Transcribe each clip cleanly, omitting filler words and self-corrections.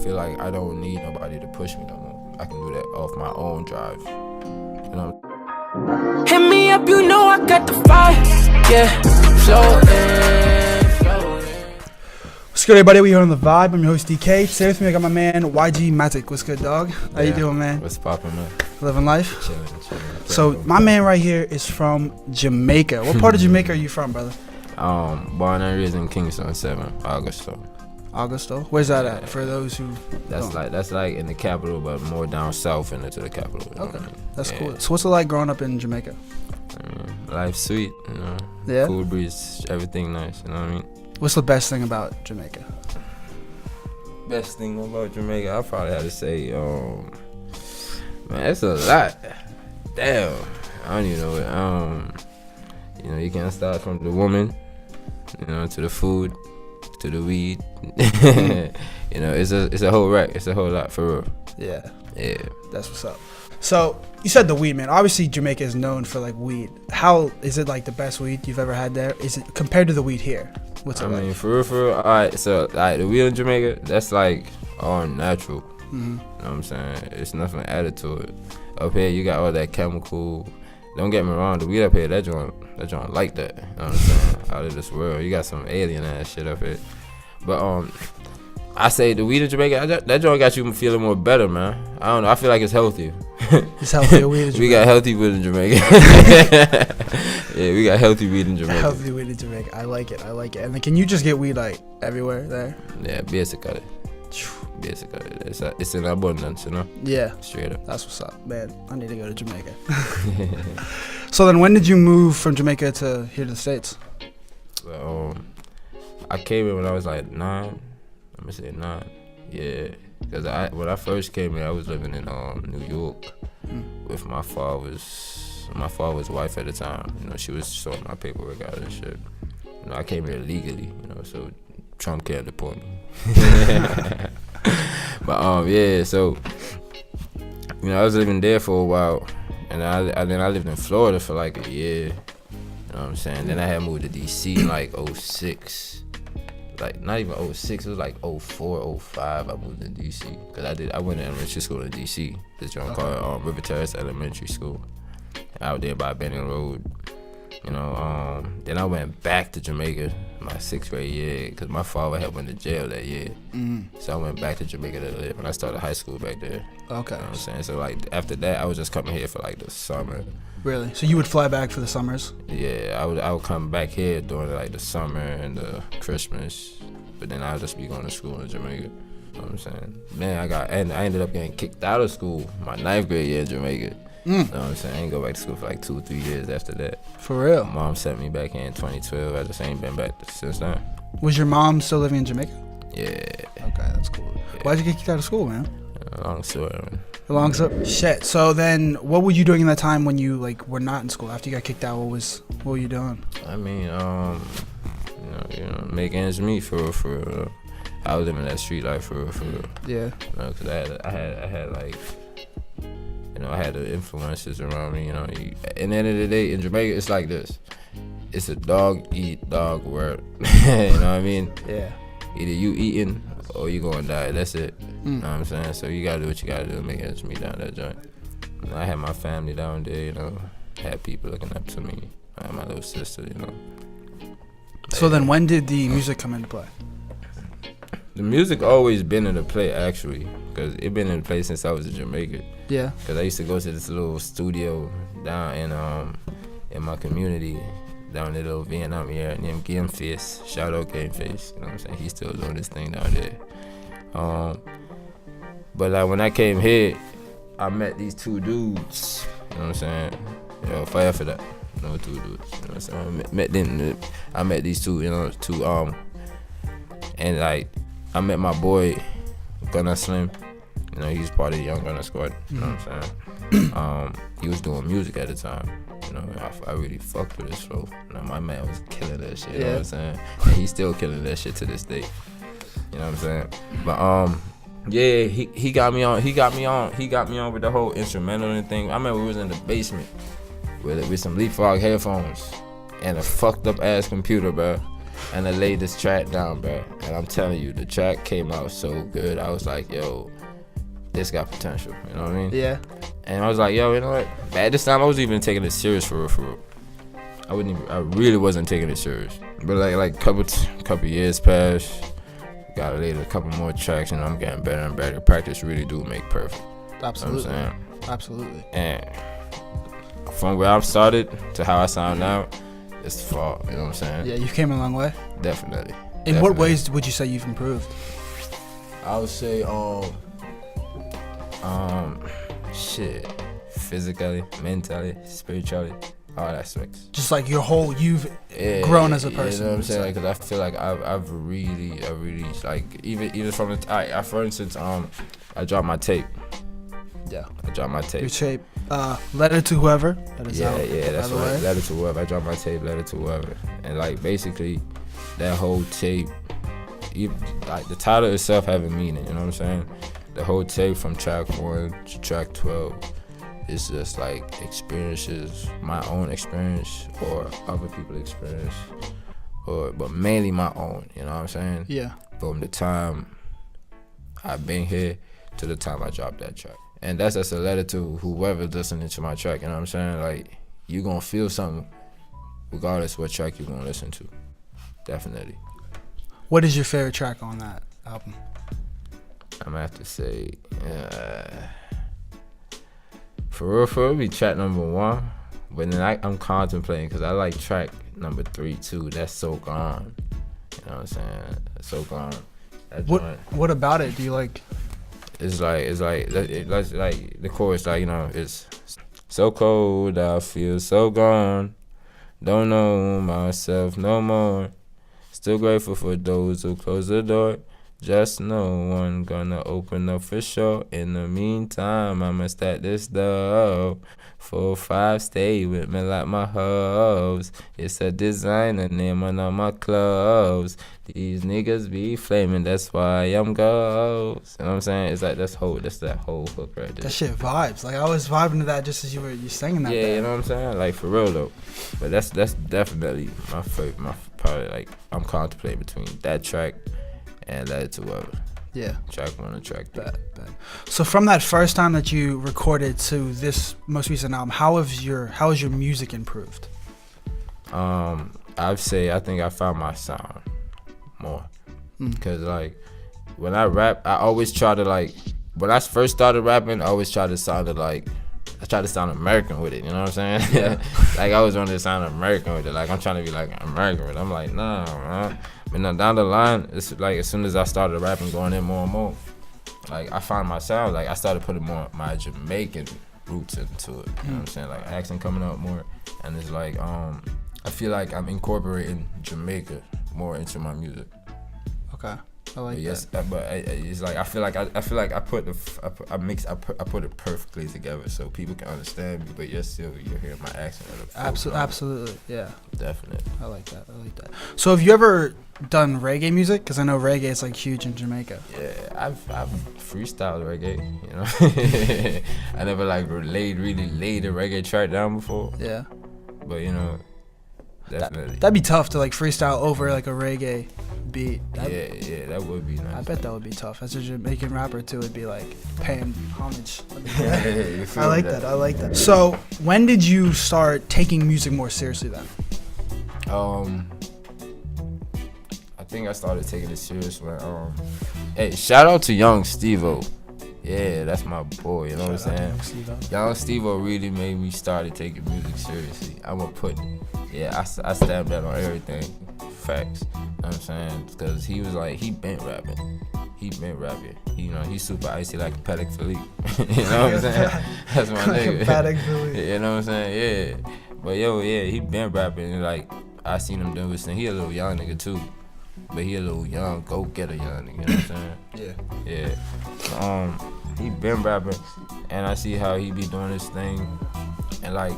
feel like I don't need nobody to push me no more. I can do that off my own drive. You know? Hit me up, you know I got the fire. Yeah, floating. What's good, everybody? We here on The Vibe. I'm your host, DK. Today with me, I got my man, YG Matik. What's good, dog? How you doing, man? What's poppin', man? Living life? Chilling. So, my man right here is from Jamaica. What part of Jamaica are you from, brother? Born and raised in Kingston, 7 Augusto. Augusto? Where's that at, for those who don't? That's like in the capital, but more down south and into the capital. You know Okay, what I mean? that's cool. So, what's it like growing up in Jamaica? Life's sweet, you know. Yeah? Cool breeze, everything nice, you know what I mean? What's the best thing about Jamaica? Best thing about Jamaica, I probably have to say, man, it's a lot. Damn, I don't even know it. You know, you can't start from the woman, you know, to the food, to the weed. You know, it's a whole rack. It's a whole lot for real. Yeah. Yeah. That's what's up. So, you said the weed, man. Obviously, Jamaica is known for, like, weed. How is it, like, the best weed you've ever had there? Is it compared to the weed here? What's it I like? mean, for real, alright, so, like, the weed in Jamaica, that's, like, all natural. Mm-hmm. You know what I'm saying? It's nothing added to it. Up here, you got all that chemical. Don't get me wrong, the weed up here, that joint like that. You know what I'm saying? Out of this world. You got some alien ass shit up here. But, I say the weed in Jamaica, that joint got you feeling more better, man. I don't know. I feel like it's healthy. It's healthy weed in Jamaica. We got healthy weed in Jamaica. Yeah, we got healthy weed in Jamaica. Healthy weed in Jamaica. I like it. And then can you just get weed like everywhere there? Yeah, basically. It's in abundance, you know? Yeah. Straight up. That's what's up, man. I need to go to Jamaica. So then when did you move from Jamaica to here to the States? I came in when I was like 9. Let me say 9. Yeah. Because when I first came here, I was living in New York with my father's wife at the time. You know, she was sorting my paperwork out and shit. You know, I came here legally, you know, so Trump can't deport me. But yeah, so you know, I was living there for a while, and then I lived in Florida for like a year. You know what I'm saying? Then I had moved to DC in like 06. Like not even 06, it was like 04, 05. I moved to DC because I went to elementary school in DC. This joint called River Terrace Elementary School, out there by Benning Road. You know, then I went back to Jamaica my 6th grade year because my father had went to jail that year. So I went back to Jamaica to live when I started high school back there. Okay. You know what I'm saying? So like after that, I was just coming here for like the summer. Really? So you would fly back for the summers? Yeah, I would come back here during like the summer and the Christmas, but then I would just be going to school in Jamaica. You know what I'm saying? Man, I ended up getting kicked out of school my 9th grade year in Jamaica. You know what I'm saying? I ain't go back to school for like 2 or 3 years after that. For real? Mom sent me back here in 2012. I just ain't been back since then. Was your mom still living in Jamaica? Yeah. Okay, that's cool. Yeah. Why'd you get kicked out of school, man? Long story, man. Long story. Shit. So then, what were you doing in that time when you like were not in school? After you got kicked out, what were you doing? I mean, you know, make ends meet for real. I was living that street life for real. Yeah. You know, cause I had like, you know, I had the influences around me. You know, at the end of the day in Jamaica, it's like this. It's a dog eat dog world. You know what I mean? Yeah. Either you eating or you gonna die. That's it. You know what I'm saying? So you gotta do what you gotta do to make ends meet down that joint. You know, I had my family down there. You know, had people looking up to me. I had my little sister. You know. So then, when did the music come into play? The music always been into play actually, cause it been in play since I was in Jamaica. Yeah. Cause I used to go to this little studio down in my community, down in little Vietnam area named Game Face. Shout out Game Face. You know what I'm saying? He's still doing this thing down there. But like when I came here, I met these 2 dudes. You know what I'm saying? Yo, fire for that. No 2 dudes. You know what I'm saying? I met these 2. You know, 2 and like I met my boy Gunna Slim. You know, he's part of the Young Gunna Squad. You know what I'm saying? He was doing music at the time. You know, I really fucked with his flow. You know, my man was killing that shit. You know what I'm saying? And he's still killing that shit to this day. You know what I'm saying? But yeah, he got me on with the whole instrumental and thing. I remember we was in the basement with some Leapfrog headphones and a fucked up ass computer, bro. and I laid this track down, bro. And I'm telling you, the track came out so good. I was like, yo, this got potential. You know what I mean? Yeah. And I was like, yo, you know what? But at this time, I wasn't even taking it serious for real. I really wasn't taking it serious. But like couple years passed. Got laid a couple more tracks, and I'm getting better and better. Practice really do make perfect. Absolutely. You know what I'm saying? Absolutely. And from where I've started to how I sound now, it's far. You know what I'm saying? Yeah, you came a long way. Definitely. In what ways would you say you've improved? I would say, shit, physically, mentally, spiritually, all aspects. Just like you've grown as a person. You know what I'm saying? Because I feel like I've really like even from the for instance, I dropped my tape. Yeah. I dropped my tape. Your tape, Letter to Whoever. That is out, that's right. Letter to Whoever. I dropped my tape, Letter to Whoever, and like basically, that whole tape, even, like the title itself having meaning. You know what I'm saying? The whole tape from track 1 to track 12 is just like experiences, my own experience or other people's experience, but mainly my own. You know what I'm saying? Yeah. From the time I've been here to the time I dropped that track. And that's just a letter to whoever's listening to my track, you know what I'm saying? Like, you gonna feel something regardless what track you're gonna listen to. Definitely. What is your favorite track on that album? I'm gonna have to say, for real, it'll be track number 1. But then I'm contemplating, because I like track number 3 too. That's So Gone. You know what I'm saying? That's So Gone. What about it do you like? It's like the chorus, like, you know, it's so cold, I feel so gone, don't know myself no more, still grateful for those who close the door, just no one gonna open up for sure, in the meantime I'ma stack this dough, 4 or 5 stay with me like my hoes, it's a designer name on all my clothes, these niggas be flaming, that's why I'm ghost. You know what I'm saying? It's like that's that whole hook right there. That shit vibes. Like I was vibing to that just as you singing that. Yeah, you know what I'm saying? Like for real though. But that's definitely my favorite. My probably like I'm contemplating between that track and Letter to Whoever. Yeah. Track 1 and track 3. Bet. So from that first time that you recorded to this most recent album, how has your music improved? I'd say I think I found my sound more. Because like when I rap, I always try to like, when I first started rapping, I always try to sound American with it, you know what I'm saying? Yeah. Like I always wanted to sound American with it. Like I'm trying to be like American with it. I'm like, nah, man. But now down the line, it's like as soon as I started rapping, going in more and more, like I found my sound. Like I started putting more my Jamaican roots into it. You know what I'm saying? Like accent coming out more, and it's like I feel like I'm incorporating Jamaica more into my music. Okay, I like yes, that. but it's like I feel like I put it perfectly together so people can understand me, but you're hearing my accent. Absolutely, yeah. Definitely. I like that. So have you ever done reggae music? Because I know reggae is like huge in Jamaica. Yeah, I've freestyled reggae. You know, I never like really laid a reggae track down before. Yeah. But you know, definitely. That'd be tough to like freestyle over like a reggae beat. Yeah, that would be nice. I bet that would be tough. As a Jamaican rapper too, it'd be like paying homage. I like that. So when did you start taking music more seriously then? I think I started taking it serious when hey, shout out to Young Steve-O. Yeah, that's my boy, you know what I'm saying? Young Steve-O really made me start taking music seriously. I stabbed that on everything. Facts. You know what I'm saying? Because he was like, he been rapping. You know, he's super icy like a Patek Philippe. You know what I'm saying? That's my nigga. Patek Philippe. You know what I'm saying? Yeah. But he been rapping, and like, I seen him doing this thing. He a little young nigga too. But he a little young, go-getter young nigga, you know what I'm saying? Yeah. He been rapping, and I see how he be doing this thing, and like,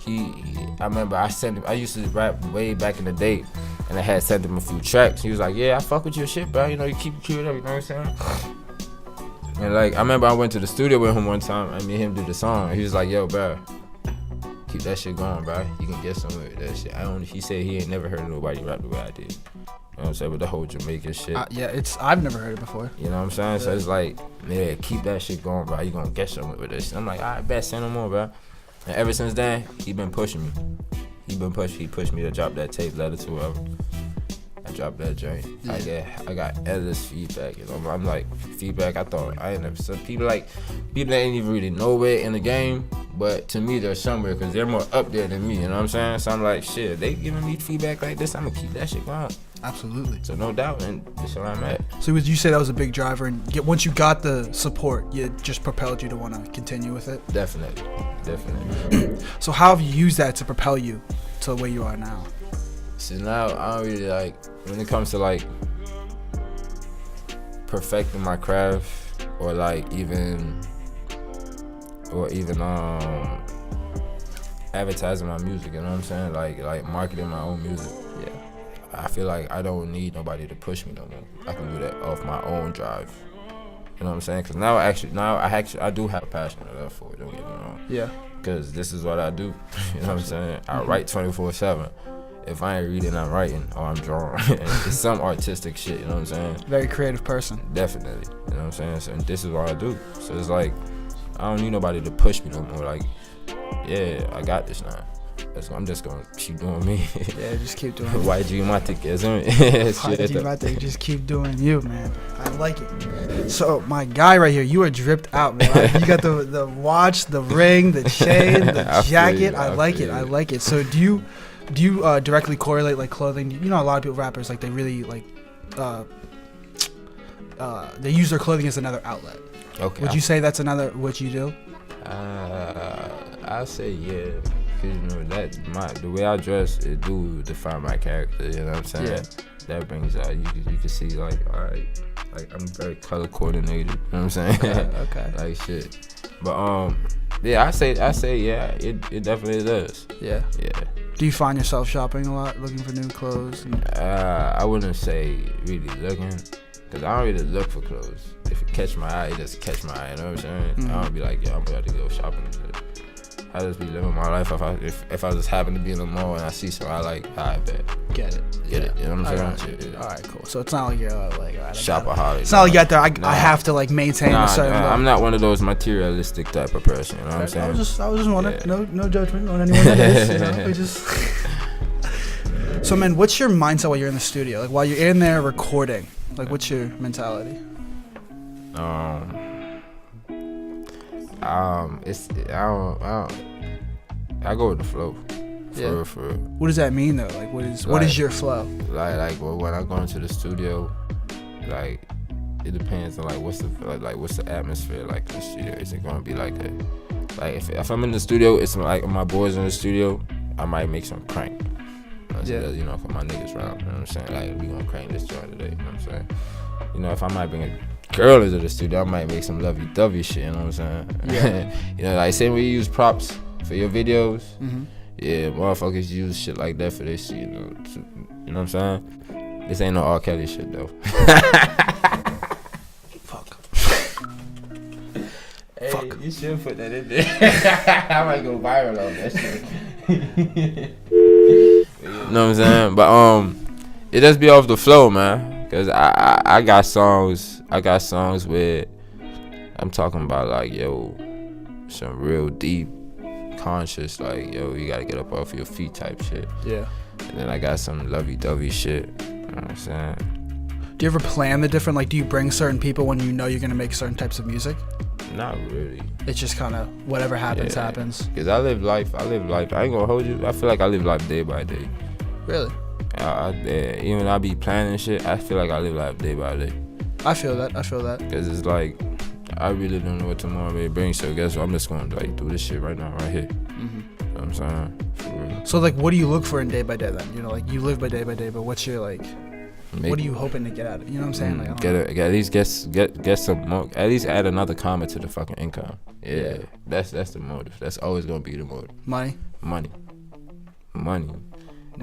I remember I used to rap way back in the day, and I had sent him a few tracks. He was like, yeah, I fuck with your shit, bro, you know, you keep it cute up, you know what I'm saying? And like, I remember I went to the studio with him one time, and me and him do the song, and he was like, yo, bro, Keep that shit going, bro. You can get somewhere with that shit. He said he ain't never heard nobody rap the way I did. You know what I'm saying? With the whole Jamaican shit. I've never heard it before. You know what I'm saying? So it's like, yeah, keep that shit going, bro. You gonna get somewhere with this shit. I'm like, alright, bet, send him more, bro. And ever since then, he been pushing me. He pushed me to drop that tape, Letter to Whoever. I dropped that joint. Yeah. I got endless feedback. You know, I'm like, feedback. I ain't never said people that ain't even really nowhere in the game, but to me they're somewhere because they're more up there than me. You know what I'm saying? So I'm like, shit, they giving me feedback like this, I'm gonna keep that shit going. Absolutely. So no doubt, and that's where I'm at. So would you say that was a big driver, and once you got the support, it just propelled you to want to continue with it? Definitely. So how have you used that to propel you to where you are now? So now I don't really like, when it comes to like perfecting my craft or even advertising my music, you know what I'm saying? Like marketing my own music. Yeah. I feel like I don't need nobody to push me no more. I can do that off my own drive. You know what I'm saying? Because now I do have a passion enough for it, don't get me wrong. Yeah. Because this is what I do. You know what I'm saying? I write 24/7. If I ain't reading, I'm writing or I'm drawing. It's some artistic shit, you know what I'm saying? Very creative person. Definitely. You know what I'm saying? So this is what I do. So it's like, I don't need nobody to push me no more. Like, yeah, I got this now. I'm just gonna keep doing me. Yeah, just keep doing it. YG Matik, isn't it? YG Matik, just keep doing you, man. I like it. So my guy right here, you are dripped out, man. You got the watch, the ring, the chain, the jacket. I like it. So do you directly correlate like clothing? You know, a lot of people, rappers, like they really like they use their clothing as another outlet. Okay. Would you say that's another what you do? I'll say yeah. Cause you know the way I dress, it do define my character. You know what I'm saying? Yeah. That brings out you can see like, all right, like I'm very color coordinated. You know what I'm saying? Okay. Like shit. But yeah, I say yeah. It definitely does. Yeah. Yeah. Do you find yourself shopping a lot, looking for new clothes? I wouldn't say really looking, cause I don't really look for clothes. If it catch my eye, it just catch my eye. You know what I'm saying? Mm-hmm. I don't be like, yo, I'm about to go shopping and shit. I just be living my life. If I just happen to be in the mall and I see something I like, I bet. Get it. You know what I'm saying? Yeah. All right, cool. So it's not like you're like, all right, shopaholic. It's not like you got there. I have to like maintain a certain. I'm not one of those materialistic type of person. You know what I'm saying? I was just wondering. Yeah. No judgment on anyone that is. You know, we just. So man, what's your mindset while you're in the studio? Like while you're in there recording, like what's your mentality? I go with the flow. For real. What does that mean though? Like what is your flow? Like when I go into the studio, like it depends on like what's the atmosphere like in the studio. Is it gonna be like if I'm in the studio, it's like my boys in the studio, I might make some crank. You know, for my niggas around. You know what I'm saying? Like we gonna crank this joint today. You know what I'm saying? You know, if I might bring a girl into the studio, I might make some lovey-dovey shit, you know what I'm saying? Yeah. You know, like say when you use props for your videos, yeah, motherfuckers use shit like that for this shit, you know what I'm saying? This ain't no R. Kelly shit though. Fuck. Hey, Fuck. You should put that in there. I might go viral on that shit. You know what I'm saying? But it just be off the flow, man. Cause I got songs where I'm talking about like, yo, some real deep, conscious, like, yo, you gotta get up off your feet type shit. Yeah. And then I got some lovey-dovey shit. You know what I'm saying? Do you ever plan the different, like, do you bring certain people when you know you're gonna make certain types of music? Not really. It's just kind of whatever happens, happens. Cause I live life. I ain't gonna hold you. I feel like I live life day by day. Really? Even I be planning shit, I feel like I live life day by day. I feel that. Cause it's like, I really don't know what tomorrow may bring, so guess what? I'm just gonna like do this shit right now, right here. Mm-hmm. You know what I'm saying? For real. So like, what do you look for in day by day then? You know, like you live by day, but what's your like? What are you hoping to get out of it? You know what I'm saying? Like, at least get some more. At least add another comma to the fucking income. Yeah. That's the motive. That's always gonna be the motive. Money.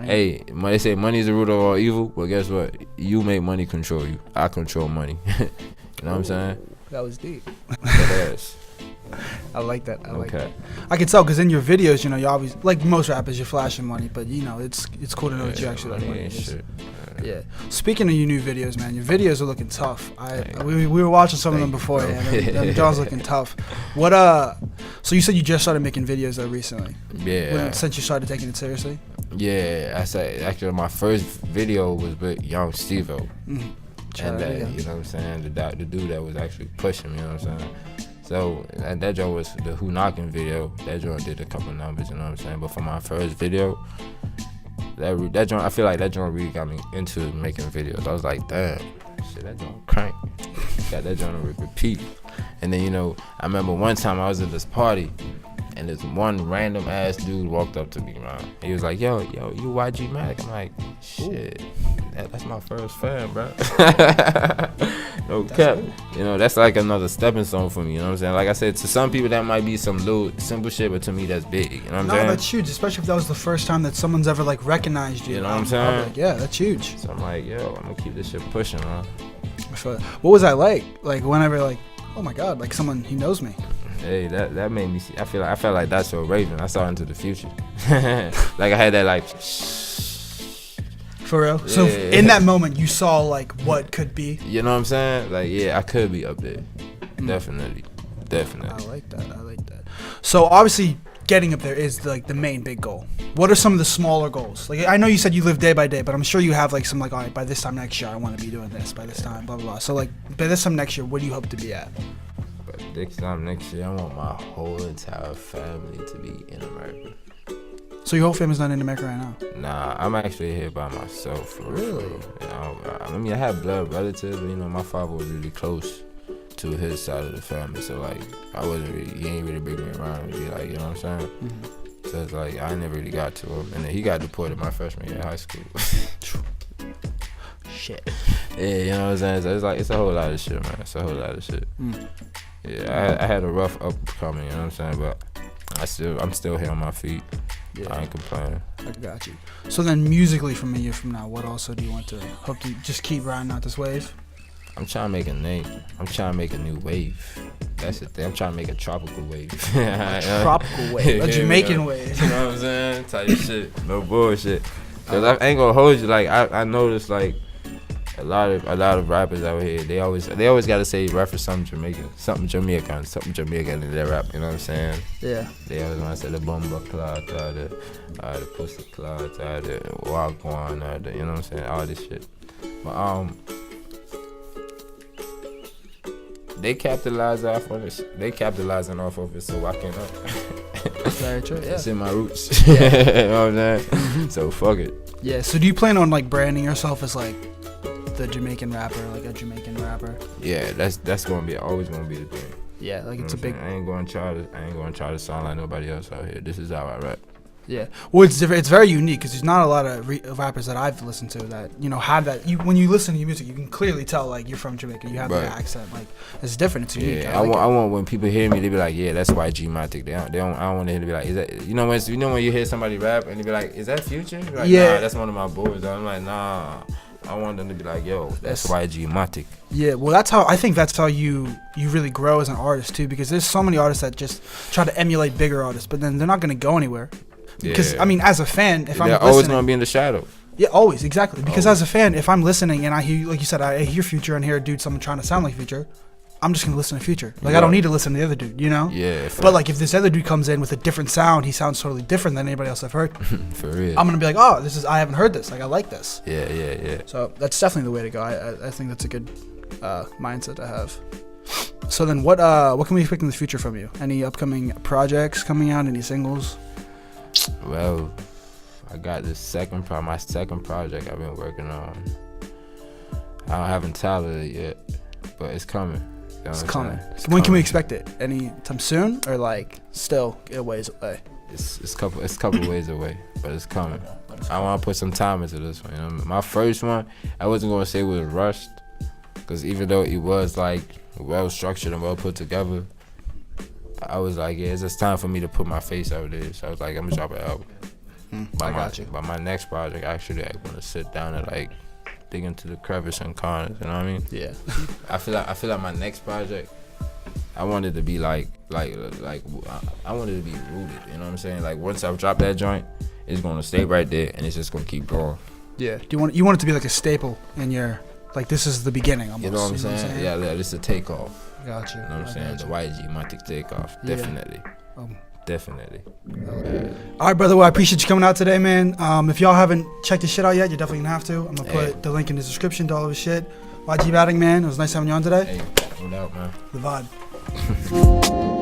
Hey, they say money is the root of all evil, but guess what? You make money control you. I control money. You know what I'm saying? That was deep. That ass. I like that. I like Okay. that. I can tell because in your videos, you know, you always like most rappers, you're flashing money, but you know, it's cool to know that you actually like money. Shit. Yeah. Speaking of your new videos, man, your videos are looking tough. We were watching some of them before. Them John's looking tough. What So you said you just started making videos though recently? Yeah. Since you started taking it seriously? Yeah. I said actually my first video was with Young Steve-O. Mm-hmm. And you know what I'm saying? The dude that was actually pushing me, you know what I'm saying? So that joint was the Who Knockin' video. That joint did a couple numbers, you know what I'm saying? But for my first video, that joint, I feel like that joint really got me into making videos. I was like, damn, shit, that joint crank. Got that joint on repeat. And then, you know, I remember one time I was at this party, and this one random ass dude walked up to me, man. He was like, yo, you YG Matik? I'm like, shit, that's my first fan, bro. No cap. You know, that's like another stepping stone for me, you know what I'm saying? Like I said, to some people that might be some little simple shit, but to me that's big, you know what I'm saying? No, that's huge, especially if that was the first time that someone's ever like recognized you. You know what I'm saying? Like, yeah, that's huge. So I'm like, yo, I'm gonna keep this shit pushing, man. What was that like? Like whenever like, oh my god, like someone, he knows me. Hey, that made me see. I felt like that's so Raven. I saw into the future. Like I had that like. For real. Yeah. So in that moment, you saw like what could be. You know what I'm saying? Like yeah, I could be up there. Definitely. I like that. So obviously, getting up there is like the main big goal. What are some of the smaller goals? Like I know you said you live day by day, but I'm sure you have like some like, all right, by this time next year I want to be doing this. By this time, blah blah blah. So like by this time next year, what do you hope to be at? Next time next year, I want my whole entire family to be in America. So your whole family's not in America right now? Nah, I'm actually here by myself. For really? Real. You know, I mean, I have blood relatives, but you know, my father was really close to his side of the family, so like, he ain't really bring me around. Be like, you know what I'm saying? Mm-hmm. So it's like I never really got to him, and then he got deported my freshman year of high school. Shit. Yeah, you know what I'm saying? So it's like it's a whole lot of shit, man. It's a whole lot of shit. Mm. Yeah, I had a rough upcoming, you know what I'm saying? But I'm still here on my feet. Yeah. I ain't complaining. I got you. So then musically from a year from now, what also do you want to hope to just keep riding out this wave? I'm trying to make a name. I'm trying to make a new wave. That's the thing. I'm trying to make a tropical wave. Tropical wave. A Jamaican wave. You know what I'm saying? Type of shit. No bullshit. Cause I ain't gonna hold you. Like I noticed like a lot of rappers out here, they always gotta say reference something Jamaican in their rap, you know what I'm saying? Yeah. They always wanna say the bumper cloth, the pussy cloth, the wagwan, you know what I'm saying? All this shit. But they capitalize off on this. They capitalizing off of it, so why can't I? Very true. Yeah. It's in my roots. Yeah. You know what I'm saying? So fuck it. Yeah. So do you plan on like branding yourself as like the Jamaican rapper, like a Jamaican rapper? Yeah, that's always gonna be the thing. Yeah, like it's a big. I ain't gonna try to sound like nobody else out here. This is how I rap. Yeah, well, it's different. It's very unique because there's not a lot of rappers that I've listened to that have that. When you listen to your music, you can clearly tell like you're from Jamaica. You have the accent, like it's different. It's unique. Yeah, I want when people hear me, they be like, yeah, that's YG Matik. I don't want to hear to be like, is that when you hear somebody rap and they be like, is that Future? Like, yeah, nah, that's one of my boys. I'm like, nah. I want them to be like, yo, that's YG Matik. Yeah, well, I think that's how you really grow as an artist too, because there's so many artists that just try to emulate bigger artists, but then they're not gonna go anywhere. Because I mean, as a fan, if I'm listening, they're always gonna be in the shadow. Yeah, always, exactly. Because as a fan, if I'm listening and I hear, like you said, I hear Future and hear a dude, someone trying to sound like Future, I'm just gonna listen to Future. Like I don't need to listen to the other dude, you know? Yeah. But like if this other dude comes in with a different sound, he sounds totally different than anybody else I've heard. For real. I'm gonna be like, oh, I haven't heard this. Like I like this. Yeah. So that's definitely the way to go. I think that's a good mindset to have. So then, what can we expect in the future from you? Any upcoming projects coming out? Any singles? Well, I got my second project I've been working on. I haven't titled it yet, but it's coming. You know it's coming. When can we expect it? Anytime soon, or like still a ways away? It's couple ways away, but it's coming. I want to put some time into this one. You know? My first one, I wasn't gonna say it was rushed, because even though it was like well structured and well put together, I was like, yeah, it's just time for me to put my face out there. So I was like, I'm gonna drop an album. I got you. But my next project, actually, I want to sit down and like dig into the crevice and corners. You know what I mean? Yeah. I feel like my next project, I wanted to be like I wanted to be rooted. You know what I'm saying? Like once I drop that joint, it's gonna stay right there, and it's just gonna keep going. Yeah. You want it to be like a staple in your, like this is the beginning almost. You know what I'm saying? Yeah, this is a takeoff. Gotcha. You know what I'm saying? The YG Matik takeoff. Definitely. Definitely. All right, brother. Well, I appreciate you coming out today, man. If y'all haven't checked this shit out yet, you're definitely gonna have to. I'm gonna put the link in the description to all of his shit. YG Matik, man. It was nice having you on today. Hey, no doubt, man. The vibe.